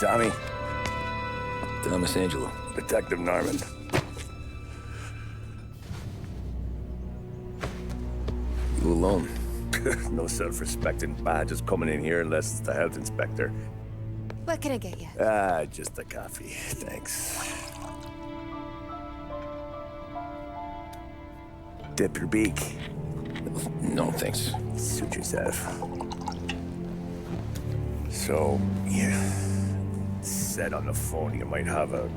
Tommy. Thomas Angelo. Detective Norman. You alone? No self-respecting badges coming in here unless it's the health inspector. What can I get you? Just a coffee, thanks. Dip your beak. No, thanks. Suit yourself. So, you said on the phone you might have a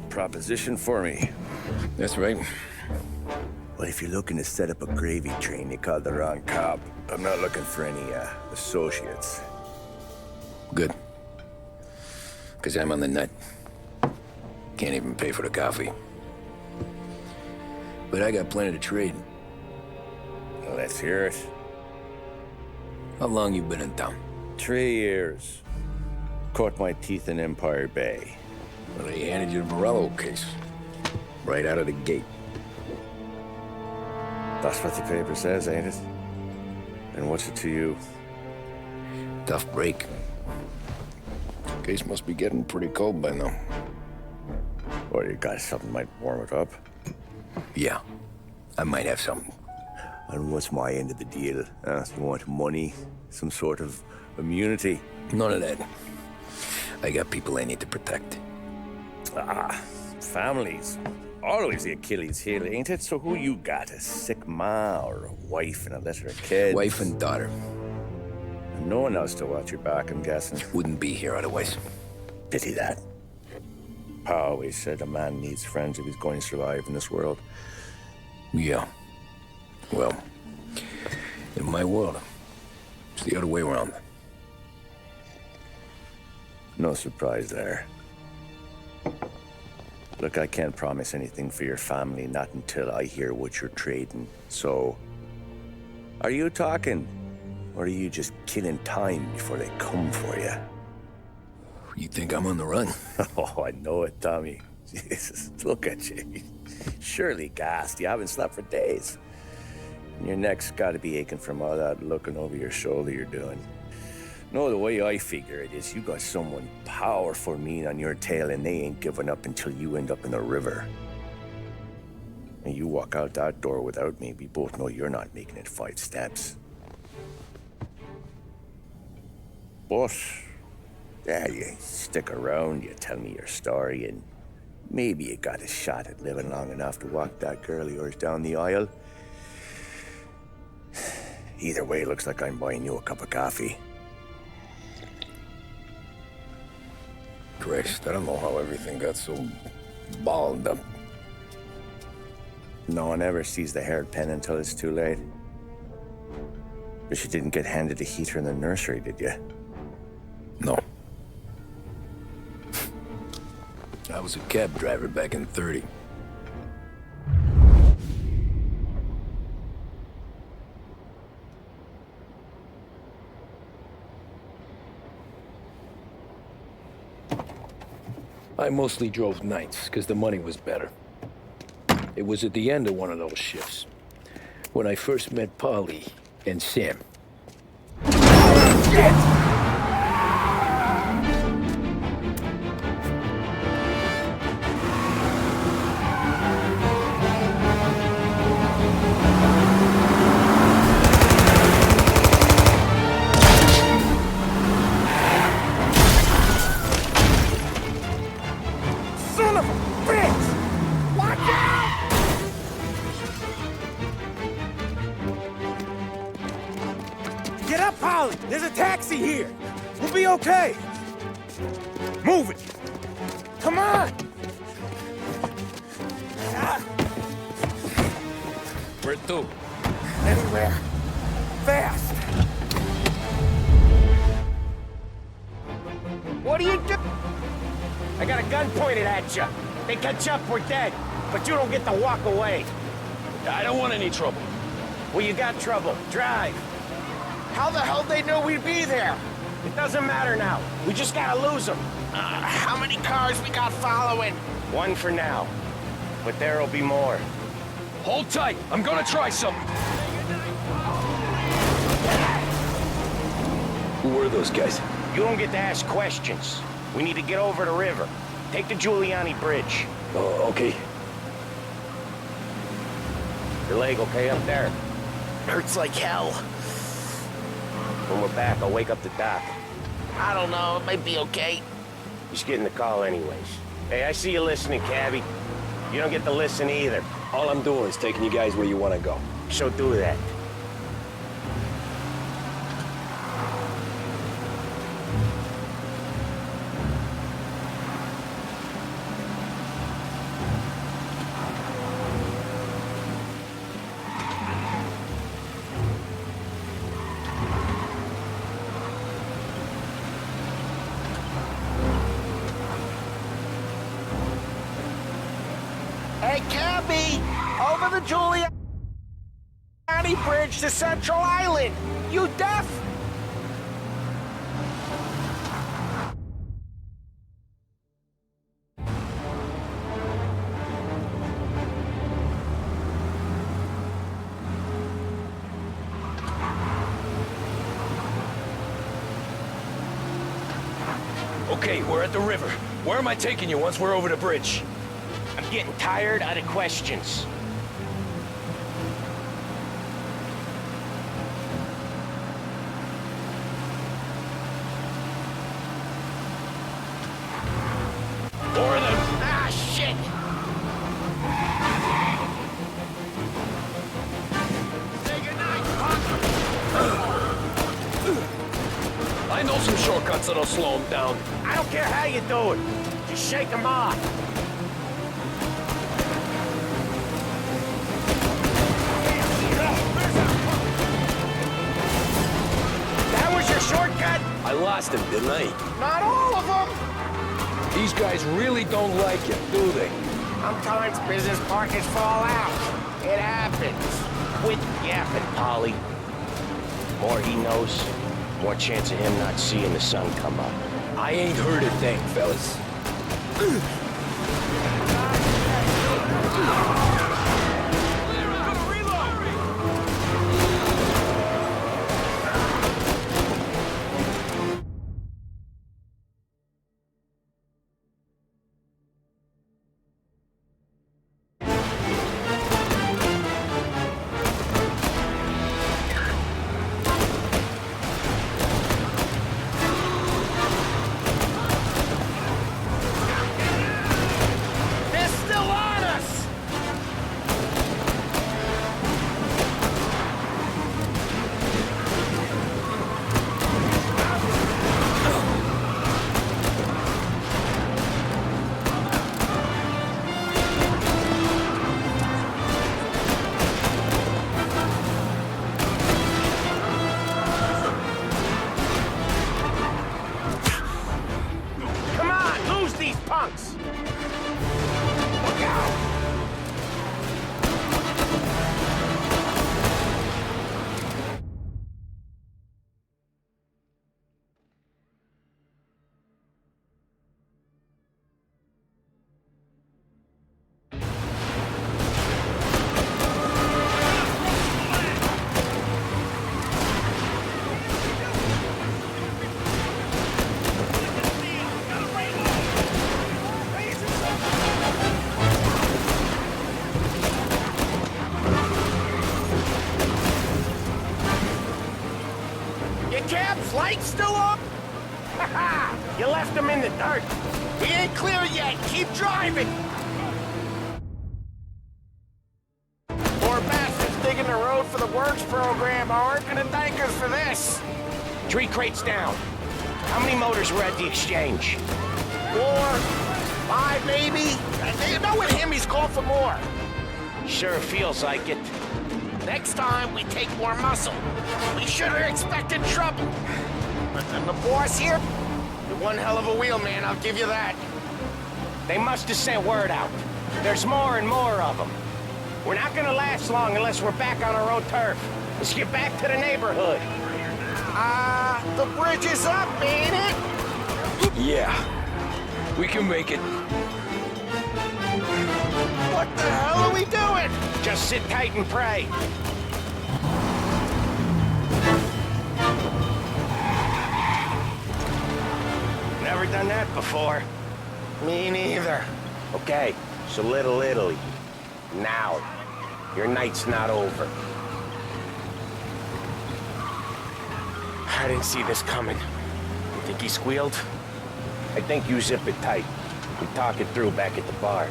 proposition for me. That's right. Well, if you're looking to set up a gravy train, you called the wrong cop. I'm not looking for any, associates. Good. Because I'm on the nut. Can't even pay for the coffee. But I got plenty to trade. Let's hear it. How long you been in town? 3 years. Caught my teeth in Empire Bay. Well, they handed you the Morello case. Right out of the gate. That's what the paper says, ain't it? And what's it to you? Tough break. Case must be getting pretty cold by now. Or you got something might warm it up? Yeah, I might have something. And what's my end of the deal? You want money? Some sort of immunity? None of that. I got people I need to protect. Families. Always the Achilles heel, ain't it? So who you got? A sick ma or a wife and a litter of kids? Wife and daughter. And no one else to watch your back, I'm guessing. Wouldn't be here otherwise. Pity that. Pa always said a man needs friends if he's going to survive in this world. Yeah. Well, in my world, it's the other way around. No surprise there. Look, I can't promise anything for your family, not until I hear what you're trading. So, are you talking? Or are you just killing time before they come for you? You think I'm on the run? Oh, I know it, Tommy. Jesus, look at you. Surely gassed. You haven't slept for days. And your neck's got to be aching from all that looking over your shoulder you're doing. No, the way I figure it is you got someone powerful mean on your tail and they ain't giving up until you end up in the river. And you walk out that door without me, we both know you're not making it 5 steps. But, yeah, you stick around, you tell me your story, and maybe you got a shot at living long enough to walk that girl of yours down the aisle. Either way, it looks like I'm buying you a cup of coffee. Christ, I don't know how everything got so balled up. No one ever sees the haired pen until it's too late. But you didn't get handed a heater in the nursery, did you? No. I was a cab driver back in '30. I mostly drove nights, because the money was better. It was at the end of one of those shifts, when I first met Polly and Sam. Shit! There's a taxi here. We'll be okay. Move it. Come on. Where to? Anywhere. Fast. What are you doing? I got a gun pointed at you. They catch up, we're dead. But you don't get to walk away. I don't want any trouble. Well, you got trouble. Drive. How the hell they know we'd be there? It doesn't matter now. We just gotta lose them. How many cars we got following? One for now. But there'll be more. Hold tight. I'm gonna try something. Who were those guys? You don't get to ask questions. We need to get over the river. Take the Giuliani Bridge. Oh, okay. Your leg okay up there? Hurts like hell. When we're back, I'll wake up the doc. I don't know, it might be okay. He's getting the call anyways. Hey, I see you listening, Cabby. You don't get to listen either. All I'm doing is taking you guys where you want to go. So do that. Hey, Cabby! Over the Giuliani Bridge to Central Island! You deaf? Okay, we're at the river. Where am I taking you once we're over the bridge? I'm getting tired of the questions. Four of them. Ah, shit! Say goodnight, punk! I know some shortcuts that'll slow them down. I don't care how you do it. Just shake them off. That was your shortcut? I lost him, didn't I? Not all of them! These guys really don't like you, do they? Sometimes business partners fall out. It happens. Quit yapping, Polly. More he knows, more chance of him not seeing the sun come up. I ain't heard a thing, fellas. They're still on us! Come on, lose these punks! Look out! Your cab's light still on? Ha ha! You left them in the dirt. We ain't clear yet. Keep driving. Poor bastards digging the road for the works program aren't gonna thank us for this. 3 crates down. How many motors were at the exchange? 4, 5 maybe. You know with him he's called for more. Sure feels like it. Next time we take more muscle. We should have expected trouble. And the boss here, you're one hell of a wheelman, I'll give you that. They must have sent word out. There's more and more of them. We're not gonna last long unless we're back on our own turf. Let's get back to the neighborhood. The bridge is up, ain't it? Yeah. We can make it. What the hell are we doing? Just sit tight and pray. Never Never done that before. Me neither. Okay, so Little Italy. Now. Your night's not over. I didn't see this coming. You think he squealed? I think you zip it tight. We talk it through back at the bar.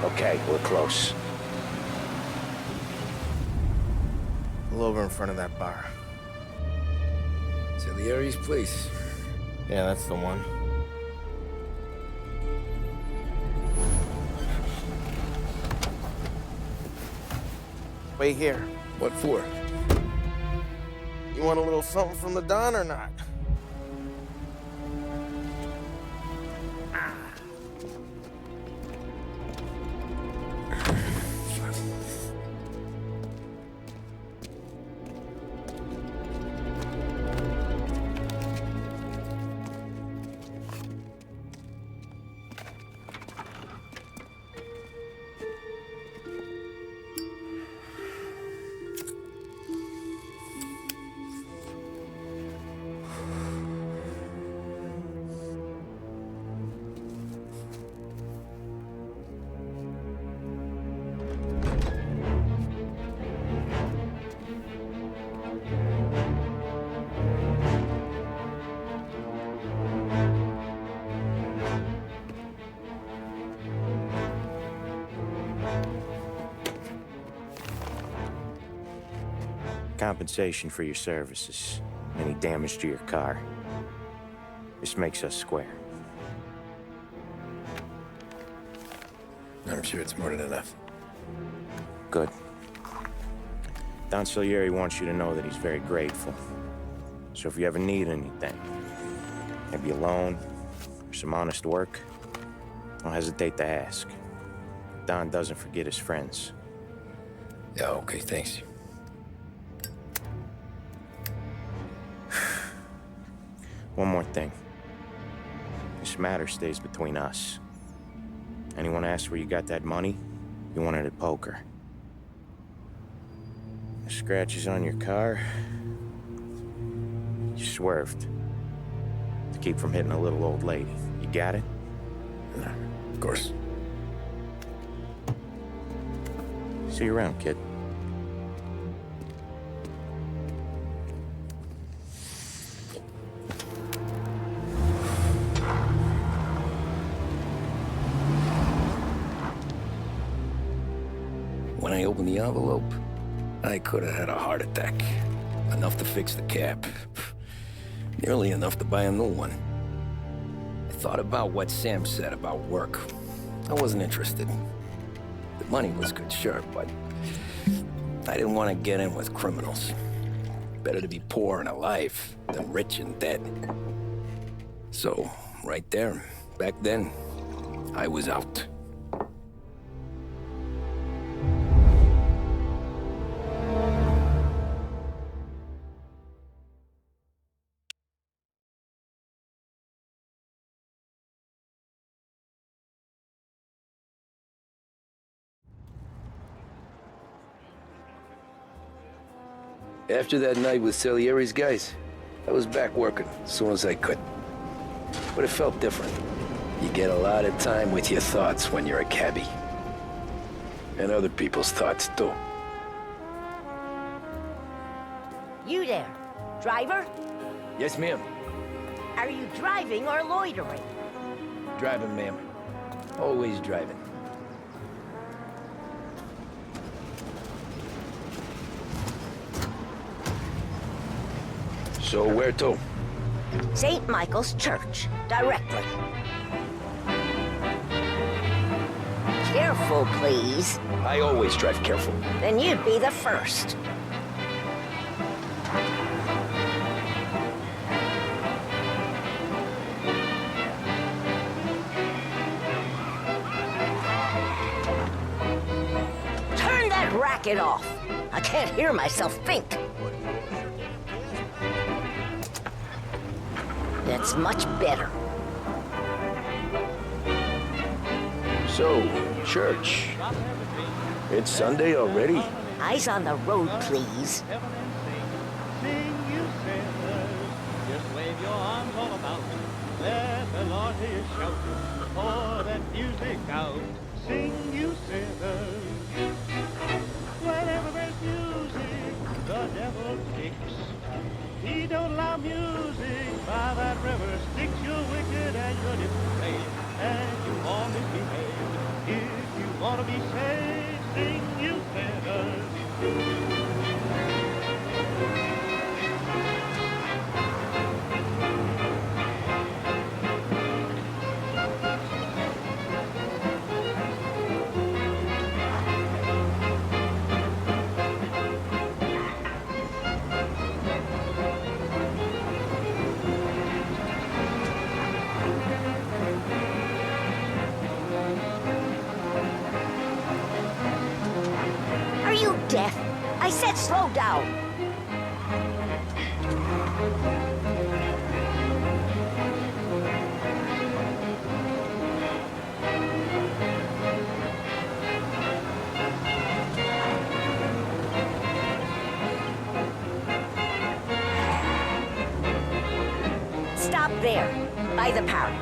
Okay, we're close. Pull over in front of that bar. Salieri's place. Yeah, that's the one. Wait here. What for? You want a little something from the Don or not? Compensation for your services. Any damage to your car. This makes us square. I'm sure it's more than enough. Good. Don Salieri wants you to know that he's very grateful. So if you ever need anything, maybe a loan or some honest work, don't hesitate to ask. Don doesn't forget his friends. Yeah, okay, thanks. One more thing. This matter stays between us. Anyone asks where you got that money, you want it at poker. The scratches on your car, you swerved. To keep from hitting a little old lady. You got it? Of course. See you around, kid. When I opened the envelope, I could have had a heart attack. Enough to fix the cap. Nearly enough to buy a new one. I thought about what Sam said about work. I wasn't interested. The money was good, sure, but I didn't want to get in with criminals. Better to be poor and alive than rich and dead. So, right there, back then, I was out. After that night with Salieri's guys, I was back working as soon as I could. But it felt different. You get a lot of time with your thoughts when you're a cabbie. And other people's thoughts, too. You there, driver? Yes, ma'am. Are you driving or loitering? Driving, ma'am. Always driving. So where to? St. Michael's Church, directly. Careful, please. I always drive careful. Then you'd be the first. Turn that racket off. I can't hear myself think. That's much better. So, church. It's Sunday already? Eyes on the road, please. Sing, you sailors, just wave your arms all about. Let the Lord hear you shout, pour that music out. Sing, you sailors. Whenever there's music, the devil kicks. He don't allow music by that river. Styx, you're wicked and you're depraved, and you all misbehave. If you want to be saved, sing, you sailors. Are you deaf? I said slow down. Stop there, by the park.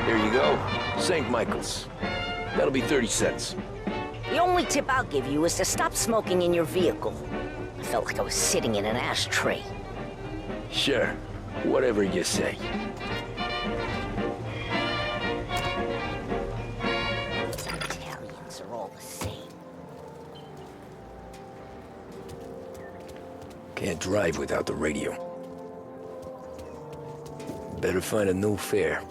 Here you go. St. Michael's. That'll be 30 cents. The only tip I'll give you is to stop smoking in your vehicle. I felt like I was sitting in an ashtray. Sure. Whatever you say. Italians are all the same. Can't drive without the radio. Better find a new fare.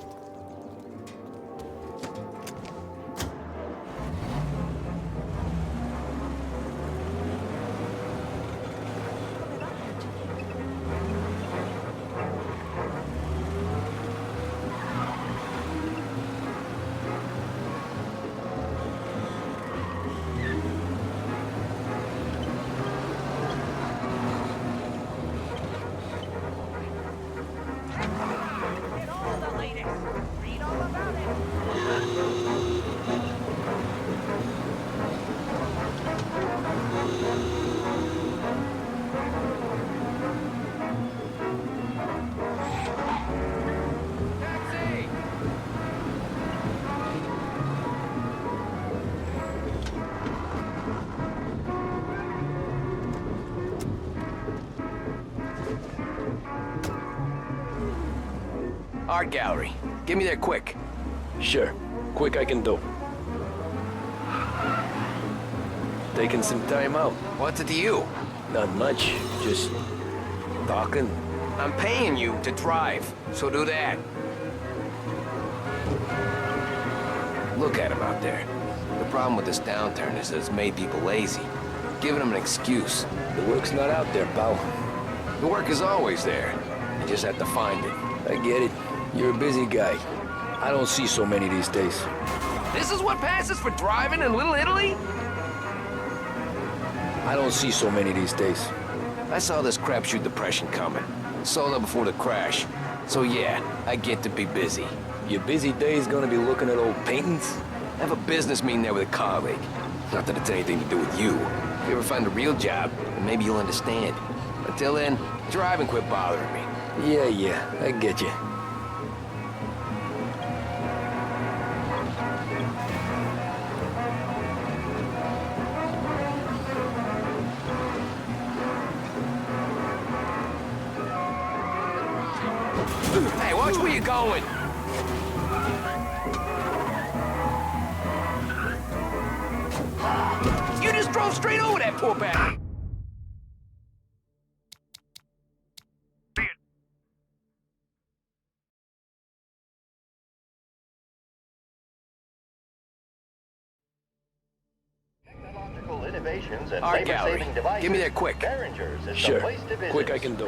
Art gallery. Get me there quick. Sure. Quick I can do. Taking some time out. What's it to you? Not much. Just talking. I'm paying you to drive, so do that. Look at him out there. The problem with this downturn is that it's made people lazy. Giving them an excuse. The work's not out there, pal. The work is always there. You just have to find it. I get it. You're a busy guy. I don't see so many these days. This is what passes for driving in Little Italy? I don't see so many these days. I saw this crapshoot depression coming. Sold out before the crash. So yeah, I get to be busy. Your busy day's gonna be looking at old paintings? I have a business meeting there with a colleague. Not that it's anything to do with you. If you ever find a real job, then maybe you'll understand. Until then, drive and quit bothering me. Yeah, I get you. Hey, watch where you're going! You just drove straight over that poor bastard! Technological innovations Art gallery. Give me that quick. Sure. Quick I can do.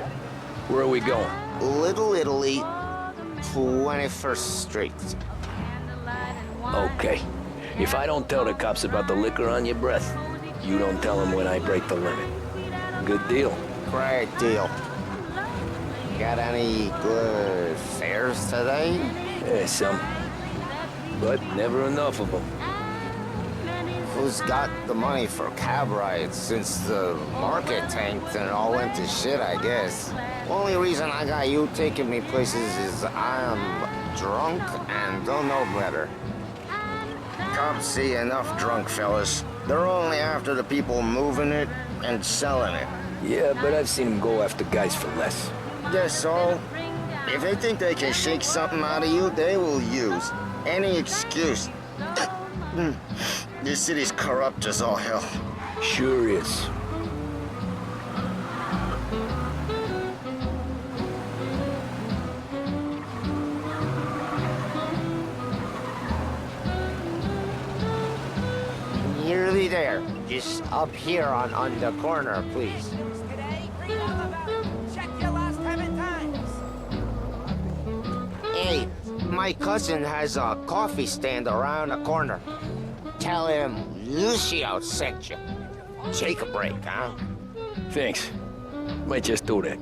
Where are we going? Little Italy, 21st Street. Okay. If I don't tell the cops about the liquor on your breath, you don't tell them when I break the limit. Good deal. Great deal. Got any good fares today? Yeah, some. But never enough of them. Who's got the money for cab rides since the market tanked and it all went to shit, I guess? Only reason I got you taking me places is I'm drunk and don't know better. Cops see enough drunk fellas. They're only after the people moving it and selling it. Yeah, but I've seen them go after guys for less. Guess so. If they think they can shake something out of you, they will use any excuse. This city's corrupt as all hell. Sure is. Nearly there. Just up here on the corner, please. Hey, my cousin has a coffee stand around the corner. Tell him Lucio sent you. Take a break, huh? Thanks. Might just do that.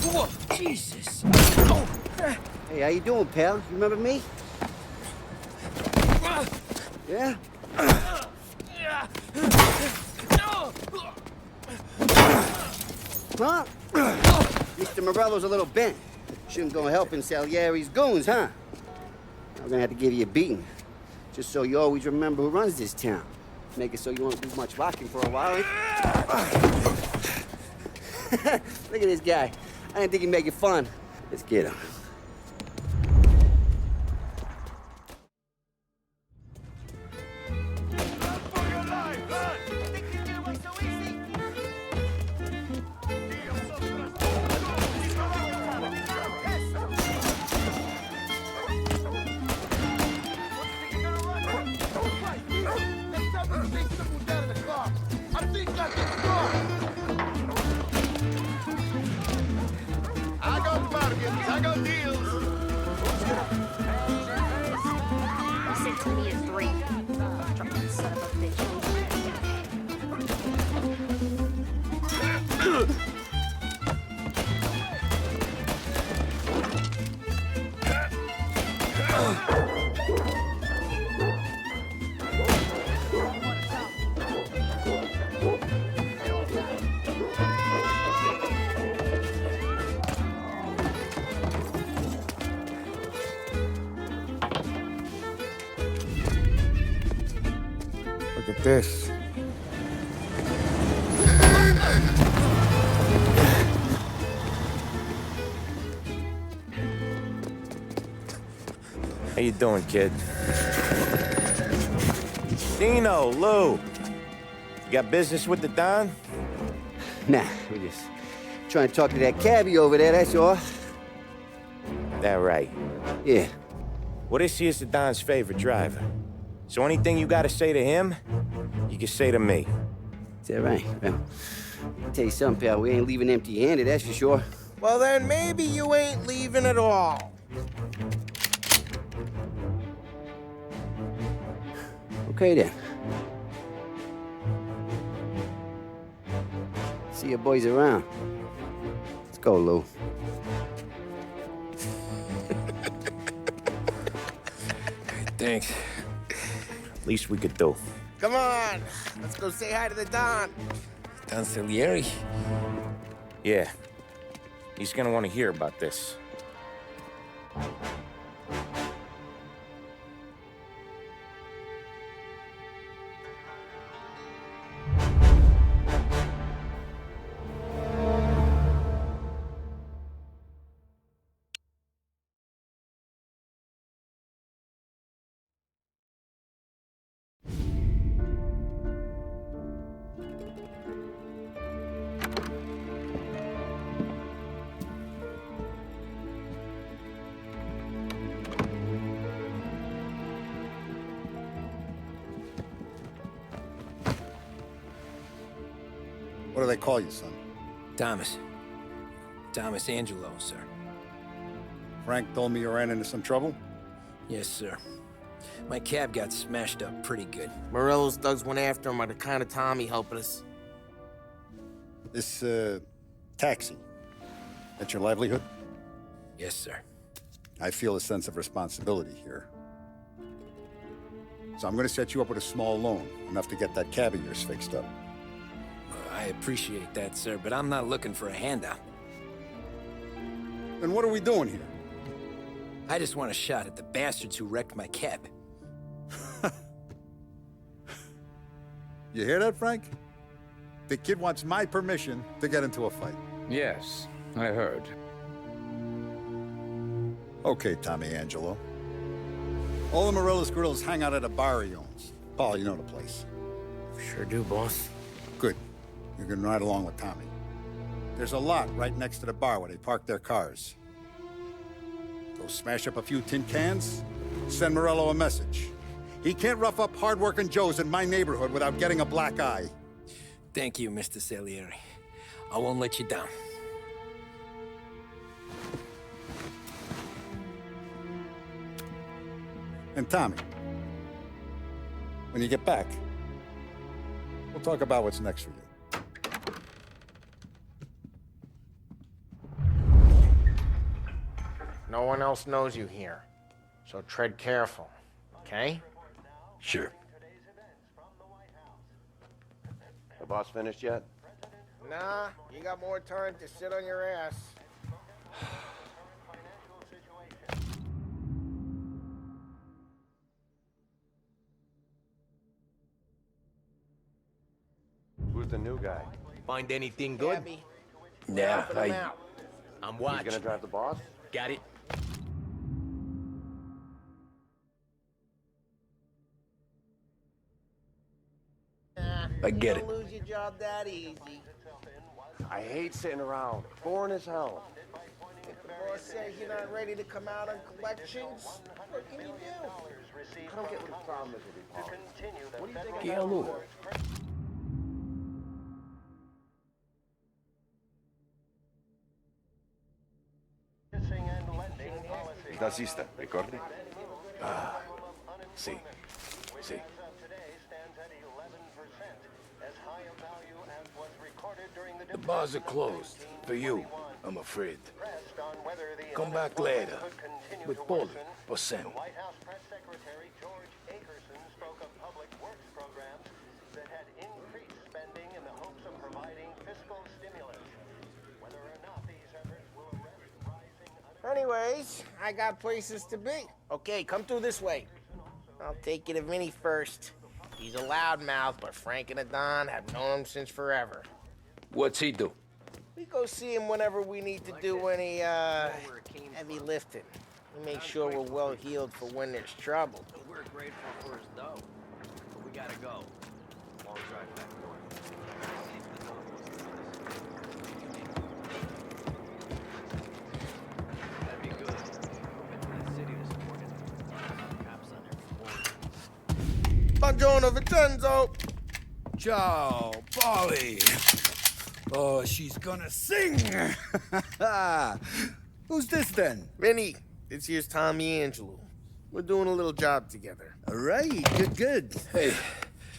Whoa, Jesus! Hey, how you doing, pal? You remember me? Yeah? Huh? Mr. Morello's a little bent. Shouldn't go helping Salieri's goons, huh? I'm gonna have to give you a beating. Just so you always remember who runs this town. Make it so you won't do much rocking for a while. Look at this guy. I didn't think he'd make it fun. Let's get him. Look at this. How you doing, kid? Dino, Lou. You got business with the Don? Nah, we're just trying to talk to that cabbie over there, that's all. That right. Yeah. Well, this here's the Don's favorite driver. So anything you gotta say to him, you can say to me. Is that right? Well, I'll tell you something, pal. We ain't leaving empty-handed, that's for sure. Well, then maybe you ain't leaving at all. Okay, then. See your boys around. Let's go, Lou. Thanks. Least we could do. Come on, let's go say hi to the Don. Don Salieri? Yeah. He's gonna want to hear about this. What do they call you, son? Thomas. Thomas Angelo, sir. Frank told me you ran into some trouble? Yes, sir. My cab got smashed up pretty good. Morello's thugs went after him by the kind of Tommy helping us. This, taxi. That's your livelihood? Yes, sir. I feel a sense of responsibility here. So I'm gonna set you up with a small loan, enough to get that cab of yours fixed up. I appreciate that, sir, but I'm not looking for a handout. Then what are we doing here? I just want a shot at the bastards who wrecked my cab. You hear that, Frank? The kid wants my permission to get into a fight. Yes, I heard. Okay, Tommy Angelo. All the Morello's grills hang out at a bar he owns. Paul, you know the place. Sure do, boss. Good. You can ride along with Tommy. There's a lot right next to the bar where they park their cars. Go smash up a few tin cans, send Morello a message. He can't rough up hard-working Joes in my neighborhood without getting a black eye. Thank you, Mr. Salieri. I won't let you down. And Tommy, when you get back, we'll talk about what's next for you. No one else knows you here, so tread careful, okay? Sure. The boss finished yet? Nah, you got more time to sit on your ass. Who's the new guy? Find anything good? Abby, Yeah, helping him out. I'm He's watching. gonna drive the boss? Got it. I get it. You don't lose your job that easy. I hate sitting around. Boring as hell. If the boss says you're not ready to come out on collections, what can you do? I don't get what the problem is with you, Paul. What do you think Yeah, look. Das ist ricordi? Ah, sí, sí. The bars are closed. For you, I'm afraid. Come back later. With Paul or Sam. Anyways, I got places to be. Okay, come through this way. I'll take you to Vinny first. He's a loudmouth, but Frank and the Don have known him since forever. What's he do? We go see him whenever we need to do any, heavy lifting. We make sure we're well healed for when there's trouble. We're grateful for his dough, but we gotta go. Long drive back north. That'd be good. Been to that city this morning. Cops on every corner. Buongiorno, Vincenzo! Ciao, Polly. Oh, she's gonna sing. Who's this then? Vinny, this here's Tommy Angelo. We're doing a little job together. All right, good. Hey,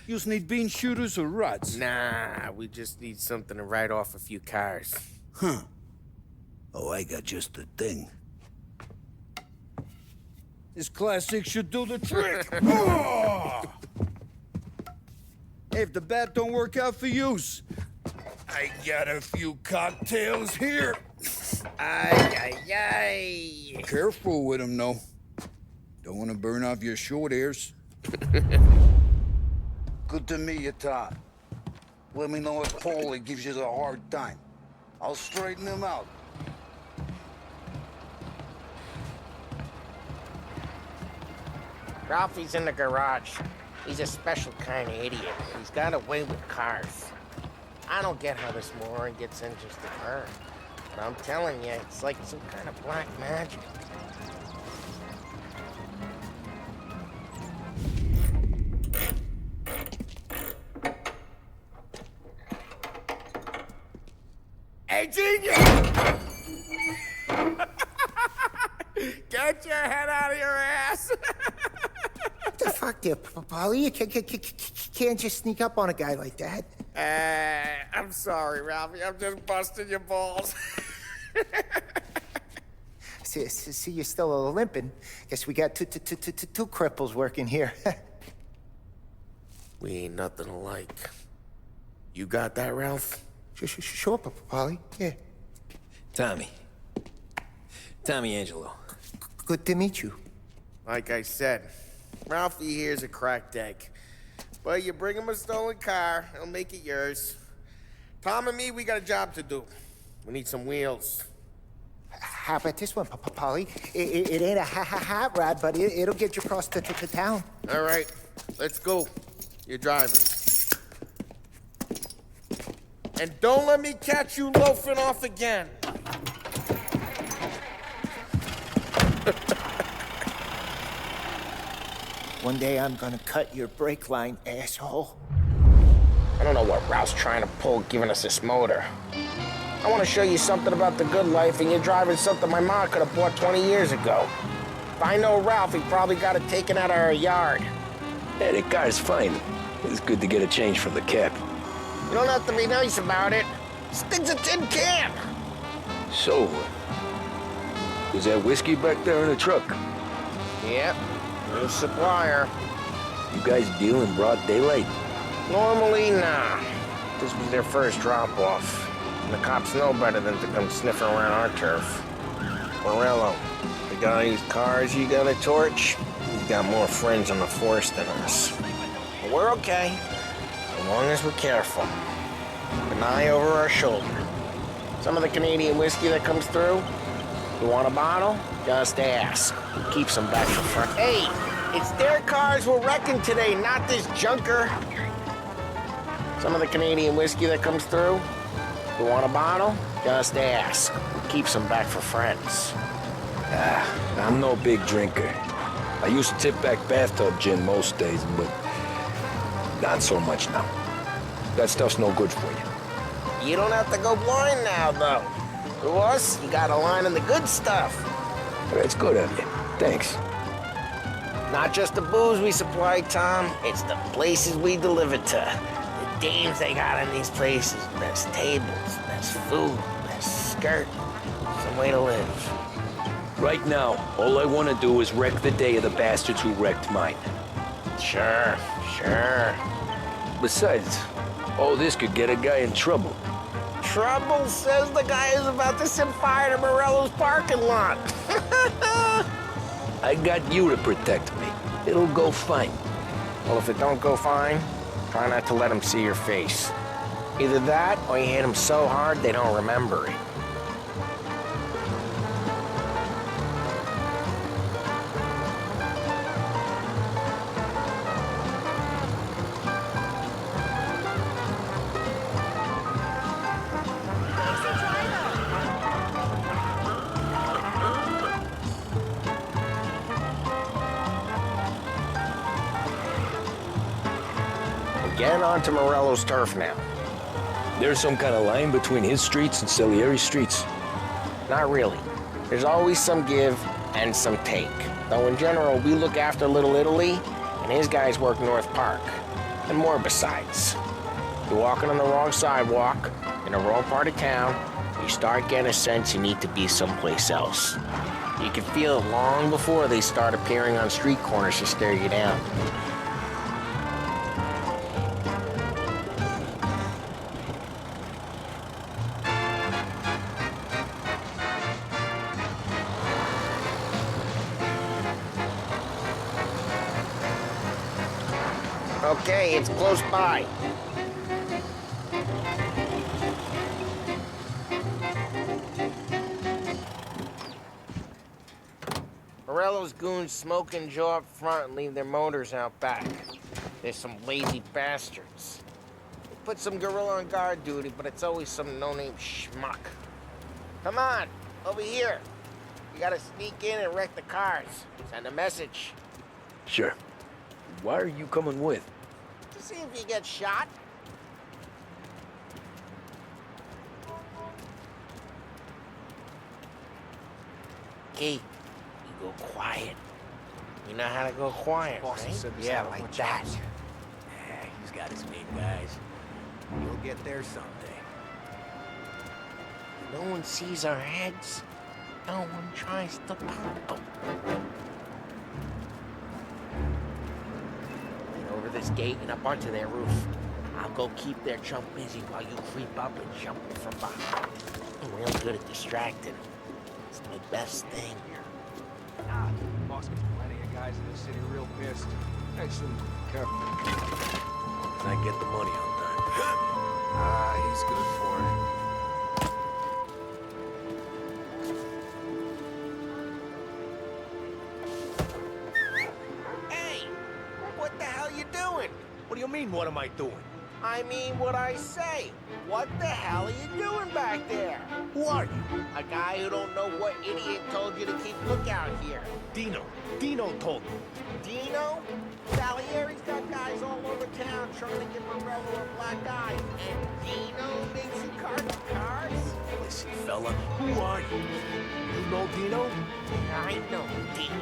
you need bean shooters or rods? Nah, we just need something to write off a few cars. Huh. Oh, I got just the thing. This classic should do the trick. Oh! Hey, if the bat don't work out for yous, I got a few cocktails here. Ay, ay, ay. Careful with them, though. Don't want to burn off your short hairs. Good to meet you, Todd. Let me know if Paulie gives you a hard time. I'll straighten him out. Ralphie's in the garage. He's a special kind of idiot. He's got a way with cars. I don't get how this moron gets in just to burn. But I'm telling you, it's like some kind of black magic. Hey, genius! Get your head out of your ass! What the fuck there, Paulie? You can't just sneak up on a guy like that. I'm sorry, Ralphie. I'm just busting your balls. See, you're still limping. Guess we got two cripples working here. We ain't nothing alike. You got that, Ralph? Sure, Paulie. Yeah. Tommy Angelo. Good to meet you. Like I said, Ralphie here's a cracked egg. But you bring him a stolen car, he'll make it yours. Tom and me, we got a job to do. We need some wheels. How about this one, Paulie? It ain't a hot rod, but it'll get you across to town. All right, let's go. You're driving. And don't let me catch you loafing off again. One day I'm gonna cut your brake line, asshole. I don't know what Ralph's trying to pull giving us this motor. I want to show you something about the good life, and you're driving something my mom could have bought 20 years ago. If I know Ralph, he probably got it taken out of our yard. Yeah, the car's fine. It's good to get a change from the cap. You don't have to be nice about it. This thing's a tin can. So, is that whiskey back there in the truck? Yep, new supplier. You guys deal in broad daylight? Normally, nah. This was their first drop-off. And the cops know better than to come sniffing around our turf. Morello, the guy whose cars you got a torch, he's got more friends on the force than us. But we're okay, as long as we're careful. An eye over our shoulder. Some of the Canadian whiskey that comes through, you want a bottle? Just ask. Keeps them back for front. Hey, it's their cars we're wrecking today, not this junker. Some of the Canadian whiskey that comes through, you want a bottle? Just ask. Keeps them back for friends. I'm no big drinker. I used to tip back bathtub gin most days, but not so much now. That stuff's no good for you. You don't have to go blind now, though. To us, you got a line in the good stuff. That's good of you. Thanks. Not just the booze we supply, Tom. It's the places we deliver to. The dames they got in these places. Best tables, best food, best skirt. Some way to live. Right now, all I want to do is wreck the day of the bastards who wrecked mine. Sure. Besides, all this could get a guy in trouble. Trouble, says the guy who's about to set fire to Morello's parking lot. I got you to protect me. It'll go fine. Well, if it don't go fine, try not to let them see your face. Either that, or you hit them so hard they don't remember it. Get onto Morello's turf now. There's some kind of line between his streets and Salieri streets? Not really. There's always some give and some take. Though in general, we look after Little Italy, and his guys work North Park. And more besides. You're walking on the wrong sidewalk, in the wrong part of town, you start getting a sense you need to be someplace else. You can feel it long before they start appearing on street corners to stare you down. Okay, it's close by. Morello's goons smoke and Joe up front and leave their motors out back. They're some lazy bastards. They put some gorilla on guard duty, but it's always some no-name schmuck. Come on, over here. You gotta sneak in and wreck the cars. Send a message. Sure. Why are you coming with? To see if you get shot. Hey, you go quiet. You know how to go quiet, right? Yeah, like that. Yeah, he's got his main guys. You'll get there someday. No one sees our heads. No one tries to pop them. Get over this gate and up onto their roof. I'll go keep their chump busy while you creep up and jump from behind. I'm real good at distracting. It's my best thing. Ah, boss gets plenty of guys in the city real pissed. Actually, careful. Can I get the money on time? Ah, he's good for it. Hey! What the hell you doing? What do you mean, what am I doing? I mean what I say. What the hell are you doing back there? Who are you? A guy who don't know what idiot told you to keep lookout here. Dino. Dino told me. Dino? Salieri's got guys all over town trying to give Morello a black eye. And Dino makes you cars? Listen, fella, who are you? You know Dino? I know Dino.